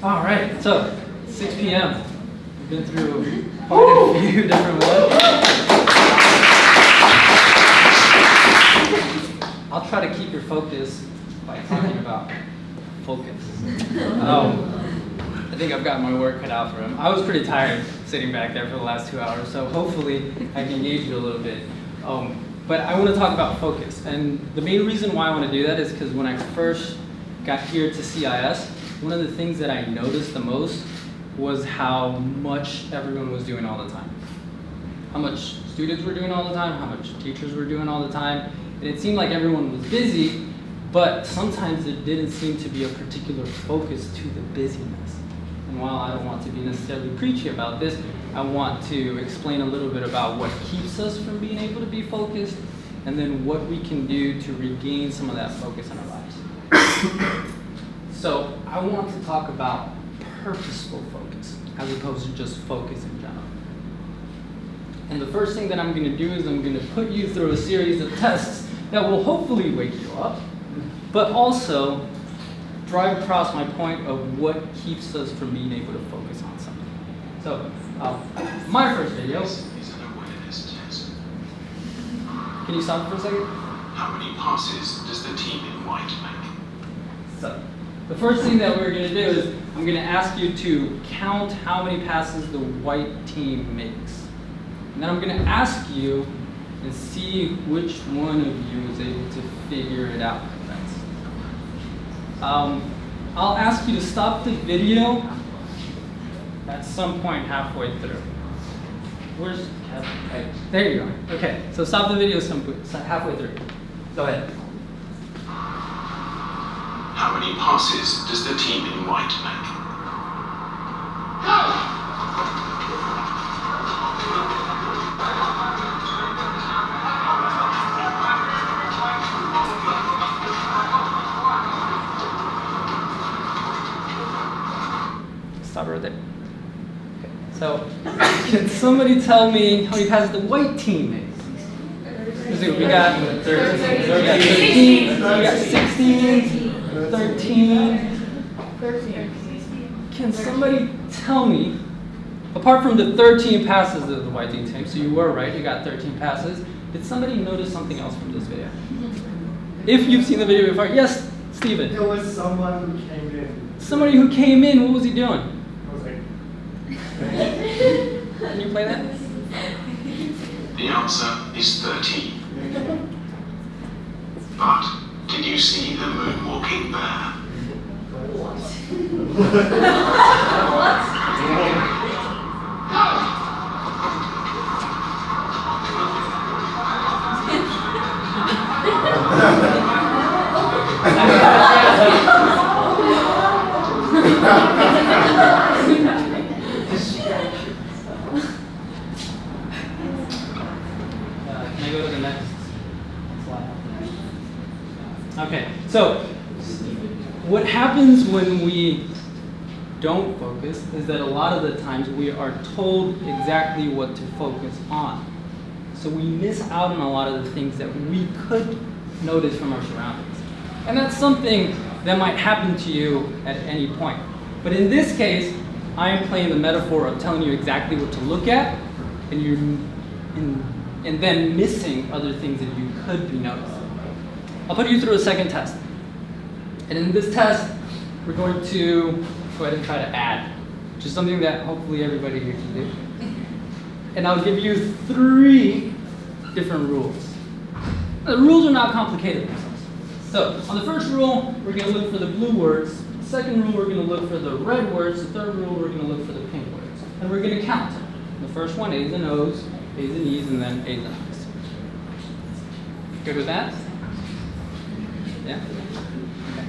All right, so 6 p.m. We've been through quite a few different ones. I'll try to keep your focus by talking about focus. I think I've got my work cut out for him. I was pretty tired sitting back there for the last 2 hours, so hopefully I can engage you a little bit. But I want to talk about focus, and the main reason why I want to do that is because when I first got here to CIS, one of the things that I noticed the most was how much everyone was doing all the time. How much students were doing all the time, how much teachers were doing all the time. And it seemed like everyone was busy, but sometimes there didn't seem to be a particular focus to the busyness. And while I don't want to be necessarily preachy about this, I want to explain a little bit about what keeps us from being able to be focused, and then what we can do to regain some of that focus in our lives. So I want to talk about purposeful focus, as opposed to just focus in general. And the first thing that I'm going to do is I'm going to put you through a series of tests that will hopefully wake you up, but also drive across my point of what keeps us from being able to focus on something. So, my first video. Can you stop for a second? How many passes does the team in white make? So, the first thing that we're going to do is I'm going to ask you to count how many passes the white team makes. And then I'm going to ask you and see which one of you is able to figure it out. I'll ask you to stop the video at some point halfway through. Where's Kevin? Right, there you go. Okay, so stop the video halfway through. Go ahead. How many passes does the team in white make? Go! Stop right there. Okay, so can somebody tell me how many passes the white team makes? We got 13. So we got 13. We got 16. 13. Can somebody tell me, apart from the 13 passes of the white team takes, so you were right, you got 13 passes, did somebody notice something else from this video? If you've seen the video before, yes, Steven. There was someone who came in. Somebody who came in, what was he doing? I was like, Can you play that? The answer is 13. But did you see the moonwalking bear? Can I go to the next slide? Okay, so what happens when we don't focus is that a lot of the times we are told exactly what to focus on. So we miss out on a lot of the things that we could notice from our surroundings. And that's something that might happen to you at any point. But in this case, I am playing the metaphor of telling you exactly what to look at, and then missing other things that you could be noticing. I'll put you through a second test. And in this test, we're going to go ahead and try to add, which is something that hopefully everybody here can do. And I'll give you 3 different rules. The rules are not complicated themselves. So on the first rule, we're going to look for the blue words. The second rule, we're going to look for the red words. The third rule, we're going to look for the pink words. And we're going to count. The first one, A's and O's, A's and E's, and then A's and I's. Good with that? Yeah? Okay.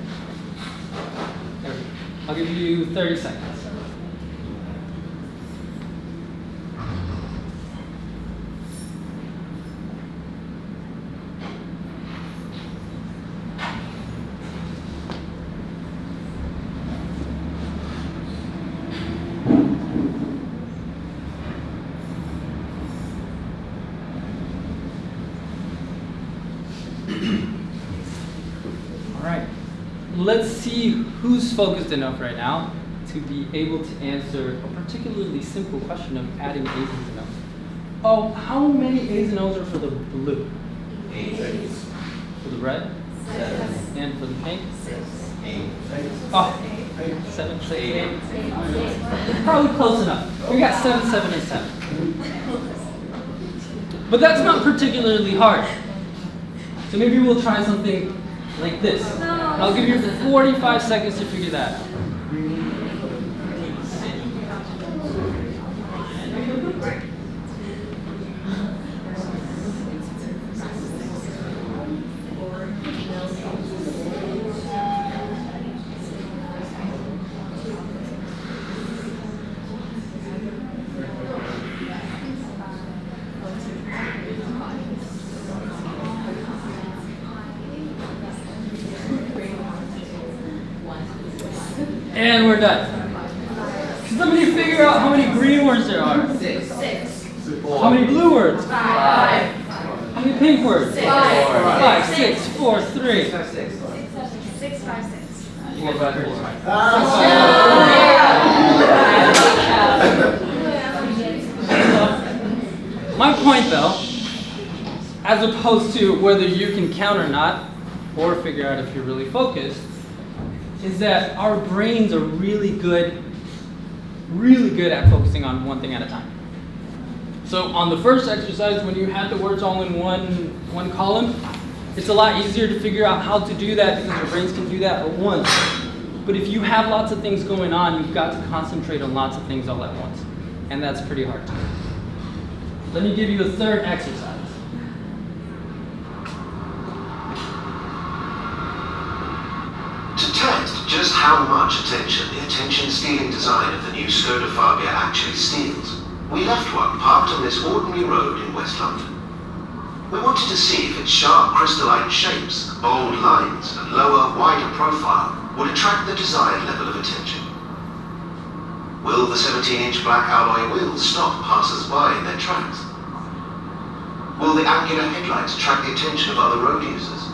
There we go. I'll give you 30 seconds. All right, let's see who's focused enough right now to be able to answer a particularly simple question of adding A's and O's. Oh, how many A's and O's are for the blue? 8. For the red? 7. And for the pink? 8. Oh, 7, 6, 8. Probably close enough. We got 7, 7, and 7. But that's not particularly hard. So maybe we'll try something like this. I'll give you 45 seconds to figure that out. And we're done. Can somebody figure out how many green words there are? 6. How many blue words? 5. How many pink words? 6. 5, 6, 4, 3. 6. 6, 5, 6. You guys got 4. My point though, as opposed to whether you can count or not, or figure out if you're really focused, is that our brains are really good at focusing on one thing at a time. So on the first exercise, when you had the words all in one column, it's a lot easier to figure out how to do that because your brains can do that at once. But if you have lots of things going on, you've got to concentrate on lots of things all at once. And that's pretty hard to do. Let me give you a third exercise. To test just how much attention the attention-stealing design of the new Skoda Fabia actually steals, we left one parked on this ordinary road in West London. We wanted to see if its sharp crystalline shapes, bold lines, and lower, wider profile would attract the desired level of attention. Will the 17-inch black alloy wheels stop passers-by in their tracks? Will the angular headlights attract the attention of other road users?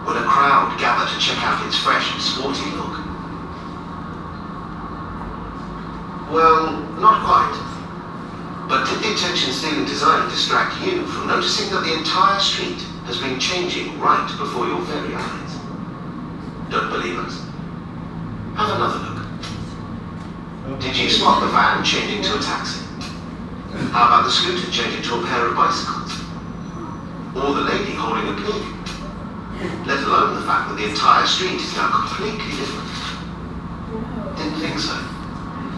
Will a crowd gather to check out its fresh and sporty look? Well, not quite. But did the attention-stealing design distract you from noticing that the entire street has been changing right before your very eyes? Don't believe us? Have another look. Did you spot the van changing to a taxi? How about the scooter changing to a pair of bicycles? Or the lady holding a pig? Let alone the fact that the entire street is now completely different. Didn't think so.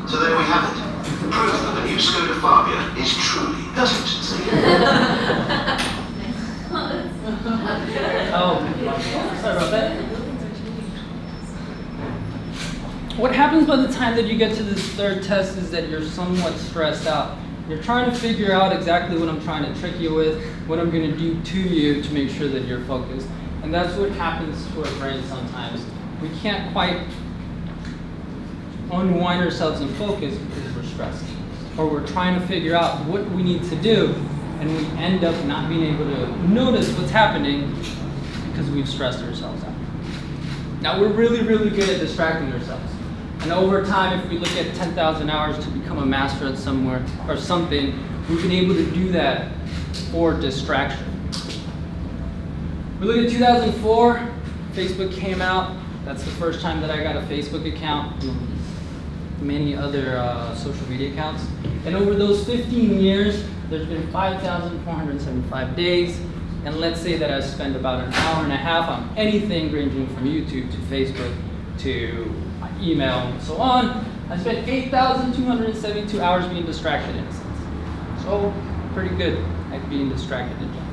So there we have it. Proof that the new Skoda Fabia is truly attention-stealing. Oh, sorry about that. What happens by the time that you get to this third test is that you're somewhat stressed out. You're trying to figure out exactly what I'm trying to trick you with, what I'm going to do to you to make sure that you're focused. And that's what happens to our brains sometimes. We can't quite unwind ourselves and focus because we're stressed. Or we're trying to figure out what we need to do, and we end up not being able to notice what's happening because we've stressed ourselves out. Now, we're really good at distracting ourselves. And over time, if we look at 10,000 hours to become a master at somewhere or something, we've been able to do that for distraction. We look at 2004, Facebook came out. That's the first time that I got a Facebook account, many other social media accounts. And over those 15 years, there's been 5,475 days. And let's say that I spend about an hour and a half on anything ranging from YouTube to Facebook to my email and so on. I spent 8,272 hours being distracted in a sense. So pretty good at being distracted in general.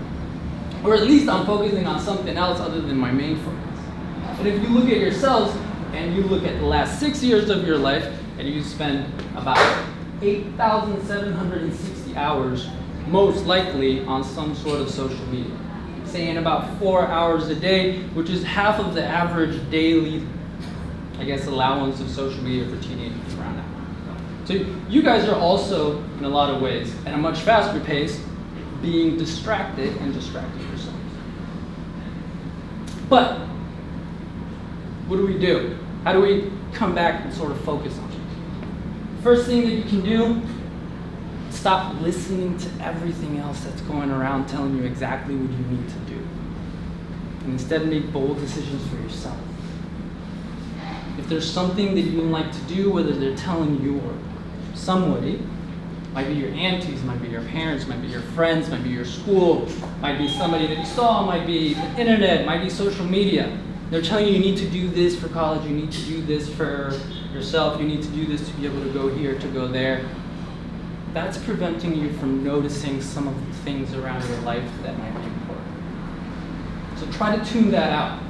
Or at least I'm focusing on something else other than my main focus. But if you look at yourselves and you look at the last 6 years of your life and you spend about 8,760 hours most likely on some sort of social media. Saying about 4 hours a day, which is half of the average daily, I guess, allowance of social media for teenagers around now. So you guys are also, in a lot of ways, at a much faster pace, being distracted and distracting yourselves. But what do we do? How do we come back and sort of focus on it. First thing that you can do, stop listening to everything else that's going around telling you exactly what you need to do. And instead make bold decisions for yourself. If there's something that you like to do, whether they're telling you or somebody, might be your aunties, might be your parents, might be your friends, might be your school, might be somebody that you saw, might be the internet, might be social media. They're telling you need to do this for college, you need to do this for yourself, you need to do this to be able to go here, to go there. That's preventing you from noticing some of the things around your life that might be important. So try to tune that out.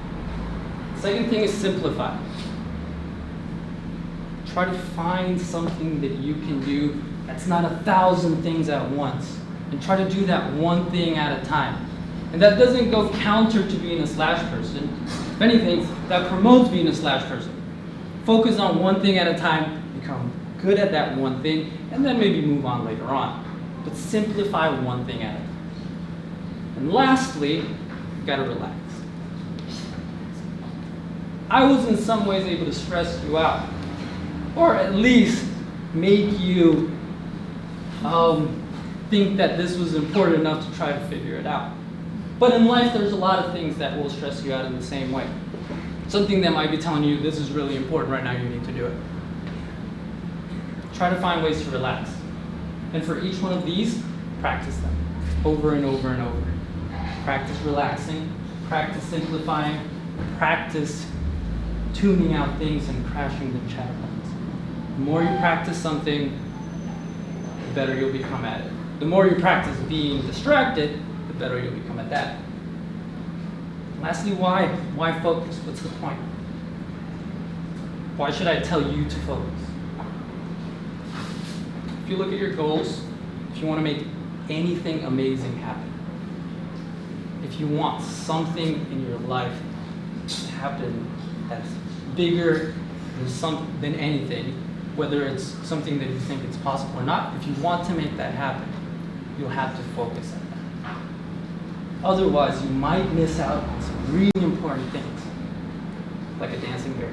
Second thing is simplify. Try to find something that you can do that's not 1,000 things at once. And try to do that one thing at a time. And that doesn't go counter to being a slash person. If anything, that promotes being a slash person. Focus on one thing at a time, become good at that one thing, and then maybe move on later on. But simplify one thing at a time. And lastly, you gotta relax. I was in some ways able to stress you out, or at least make you think that this was important enough to try to figure it out. But in life, there's a lot of things that will stress you out in the same way. Something that might be telling you, this is really important right now, you need to do it. Try to find ways to relax. And for each one of these, practice them over and over and over. Practice relaxing, practice simplifying, practice tuning out things and crashing the chat points. The more you practice something, the better you'll become at it. The more you practice being distracted, the better you'll become at that. Lastly, why? Why focus? What's the point? Why should I tell you to focus? If you look at your goals, if you want to make anything amazing happen, if you want something in your life to happen that's bigger than anything, whether it's something that you think it's possible or not, if you want to make that happen, you'll have to focus on that. Otherwise, you might miss out on some really important things, like a dancing bear.